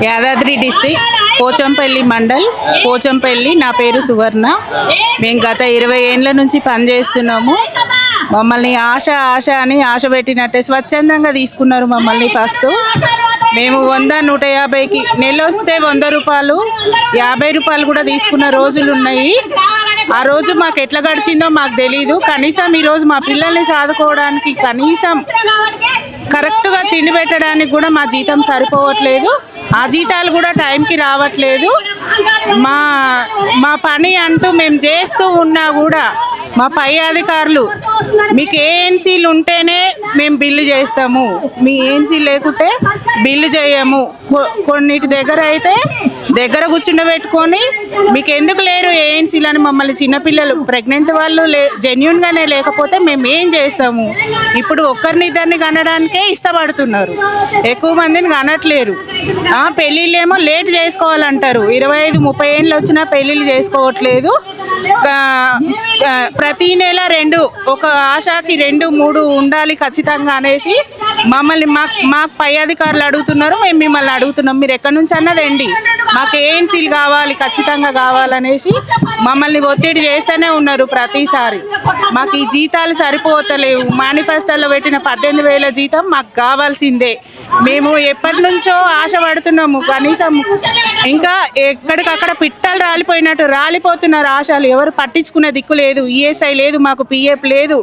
Yadadri district Pochampally mandal Pochampally. నా పేరు సువర్ణ. మేము గత 20 ఏళ్ళ నుంచి పనిచేస్తున్నాము. మమ్మల్ని ఆశ ఆశ అని ఆశ పెట్టినట్టే స్వచ్ఛందంగా తీసుకున్నారు మమ్మల్ని. ఫస్ట్ మేము 100, 150కి నెల వస్తే 100 రూపాయలు, 50 రూపాయలు కూడా తీసుకున్న రోజులు ఉన్నాయి. ఆ రోజు మాకు ఎట్లా గడిచిందో మాకు తెలీదు. కనీసం ఈరోజు మా పిల్లల్ని సాదుకోవడానికి కనీసం కరెక్ట్గా తిండి పెట్టడానికి కూడా మా జీతం సరిపోవట్లేదు. ఆ జీతాలు కూడా టైంకి రావట్లేదు. మా మా పని అంటూ మేము చేస్తూ ఉన్నా కూడా మా పై అధికారులు మీకు ఏఎన్సీలు ఉంటేనే మేము బిల్లు చేస్తాము, మీ ఏఎన్సీ లేకుంటే బిల్లు చేయము. కొన్నిటి దగ్గర అయితే దగ్గర కూర్చుండబెట్టుకొని మీకు ఎందుకు లేరు ఏఎన్సీలు అని మమ్మల్ని చిన్నపిల్లలు ప్రెగ్నెంట్ వాళ్ళు జెన్యున్గానే లేకపోతే మేము ఏం చేస్తాము. ఇప్పుడు ఒక్కరినిద్దరిని కనడానికే ఇష్టపడుతున్నారు, ఎక్కువ మందిని కనట్లేరు. పెళ్ళిళ్ళేమో లేట్ చేసుకోవాలంటారు. 25, 30 ఏళ్ళు వచ్చినా పెళ్ళిళ్ళు చేసుకోవట్లేదు. ప్రతి నెల 2, ఒక ఆశాకి 2, 3 ఉండాలి ఖచ్చితంగా అనేసి మమ్మల్ని మాకు పై అధికారులు అడుగుతున్నారు. మేము మిమ్మల్ని అడుగుతున్నాం, మీరు ఎక్కడి నుంచి అన్నదండి, మాకు ఏఎన్సీలు కావాలి ఖచ్చితంగా కావాలనేసి మమ్మల్ని ఒత్తిడి చేస్తూనే ఉన్నారు ప్రతిసారి. మాకు ఈ జీతాలు సరిపోతలేవు. మేనిఫెస్టోలో పెట్టిన 18,000 జీతం మాకు కావాల్సిందే. మేము ఎప్పటి నుంచో ఆశపడుతున్నాము. కనీసం ఇంకా ఎక్కడికక్కడ పిట్టలు రాలిపోయినట్టు రాలిపోతున్నారు ఆశలు. ఎవరు పట్టించుకునే దిక్కు లేదు. ఈఎస్ఐ లేదు, మాకు పిఎఫ్ లేదు,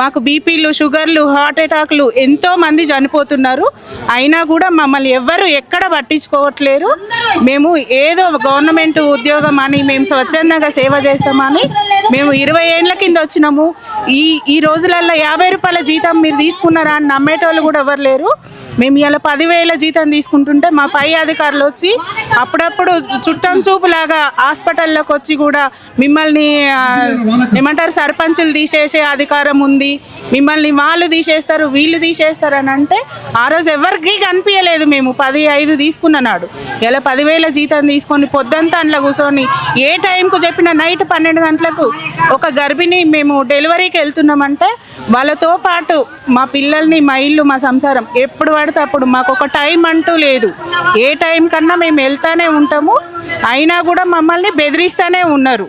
మాకు బీపీలు, షుగర్లు, హార్ట్ అటాక్లు ఎంతో మంది చనిపోతున్నారు. అయినా కూడా మమ్మల్ని ఎవ్వరు ఎక్కడ పట్టించుకోవట్లేరు. మేము ఏదో గవర్నమెంట్ ఉద్యోగం అని మేము స్వచ్ఛందంగా సేవ చేస్తామని మేము 20 ఏళ్ళ కింద వచ్చినాము. ఈ రోజులలో 50 రూపాయల జీతం మీరు తీసుకున్నారా అని నమ్మేటోళ్ళు కూడా ఎవరు లేరు. మేము ఇలా 10,000 జీతం తీసుకుంటుంటే మా పై అధికారులు వచ్చి అప్పుడప్పుడు చుట్టం చూపులాగా హాస్పిటల్లోకి వచ్చి కూడా మిమ్మల్ని ఏమంటారు సర్పంచులు తీసేసే అధికారం ఉంది, మిమ్మల్ని వాళ్ళు తీసేస్తారు వీళ్ళు తీసేస్తారు అని అంటే ఆ రోజు ఎవరికి కనిపించలేదు. మేము 10,500 తీసుకున్నాడు. ఇలా 10,000 జీతం తీసుకొని పొద్దంతా అందులో కూర్చొని ఏ టైంకు చెప్పిన నైట్ 12 గంటలకు ఒక గర్భిణి మేము డెలివరీకి వెళ్తున్నామంటే వాళ్ళతో పాటు మా పిల్లల్ని, మా ఇల్లు, మా సంసారం ఎప్పుడు పడితే అప్పుడు మాకు ఒక టైం అంటూ లేదు. ఏ టైం కన్నా మేము వెళ్తానే ఉంటాము. అయినా కూడా మమ్మల్ని బెదిరిస్తూనే ఉన్నారు.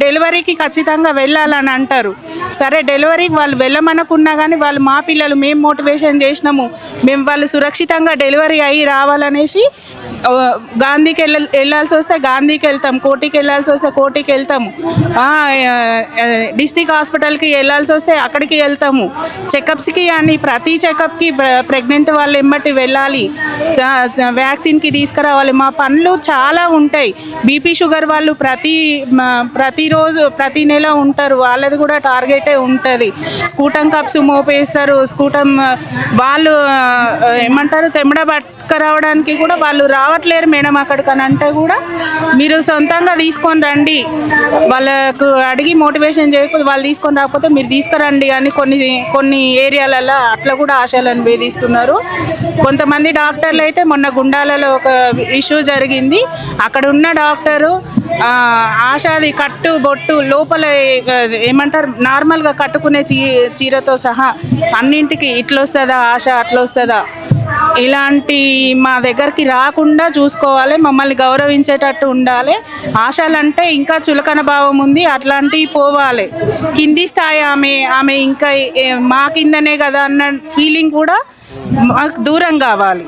డెలివరీకి ఖచ్చితంగా వెళ్ళాలని అంటారు. సరే డెలివరీకి వాళ్ళు వెళ్ళమనుకున్నా కానీ వాళ్ళు మా పిల్లలు, మేము మోటివేషన్ చేసినాము, మేము వాళ్ళు సురక్షితంగా డెలివరీ అయ్యి రావాలనేసి గాంధీకి వెళ్ళాల్సి వస్తే గాంధీకి వెళ్తాం, కోటికి వెళ్ళాల్సి వస్తే కోటికి వెళ్తాము, డిస్టిక్ హాస్పిటల్కి వెళ్ళాల్సి వస్తే అక్కడికి వెళ్తాము. చెకప్స్కి అని ప్రతి చెకప్కి ప్రెగ్నెంట్ వాళ్ళు ఎమ్మటి వెళ్ళాలి, వ్యాక్సిన్కి తీసుకురావాలి. మా పనులు చాలా ఉంటాయి. బీపీ షుగర్ వాళ్ళు ప్రతిరోజు ప్రతి నెల ఉంటారు. వాళ్ళది కూడా టార్గెటే ఉంటుంది. స్కూటం కప్స్ మోపేస్తారు. స్కూటం వాళ్ళు ఏమంటారు తెమ్మడ పట్టుకురావడానికి కూడా వాళ్ళు రావట్లేరు మేడం అక్కడికని అంటే కూడా మీరు సొంతంగా తీసుకొని రండి, వాళ్ళకు అడిగి మోటివేషన్ చేయకపోతే వాళ్ళు తీసుకొని రాకపోతే మీరు తీసుకురండి అని కొన్ని ఏరియాలలో అట్లా కూడా ఆశలను వేధిస్తున్నారు. కొంతమంది డాక్టర్లు అయితే మొన్న గుండాలలో ఒక ఇష్యూ జరిగింది. అక్కడ ఉన్న డాక్టరు ఆశాది కట్టు బొట్టు లోపల ఏమంటారు నార్మల్గా కట్టుకునే చీరతో సహా అన్నింటికి ఇట్లొస్తుందా ఆశ అట్లొస్తుందా ఇలాంటి మా దగ్గరికి రాకుండా చూసుకోవాలి. మమ్మల్ని గౌరవించేటట్టు ఉండాలి. ఆశలంటే ఇంకా చులకన భావం ఉంది, అట్లాంటివి పోవాలి. కింది స్థాయి ఆమె ఇంకా మా కిందనే కదా అన్న ఫీలింగ్ కూడా మాకు దూరం కావాలి.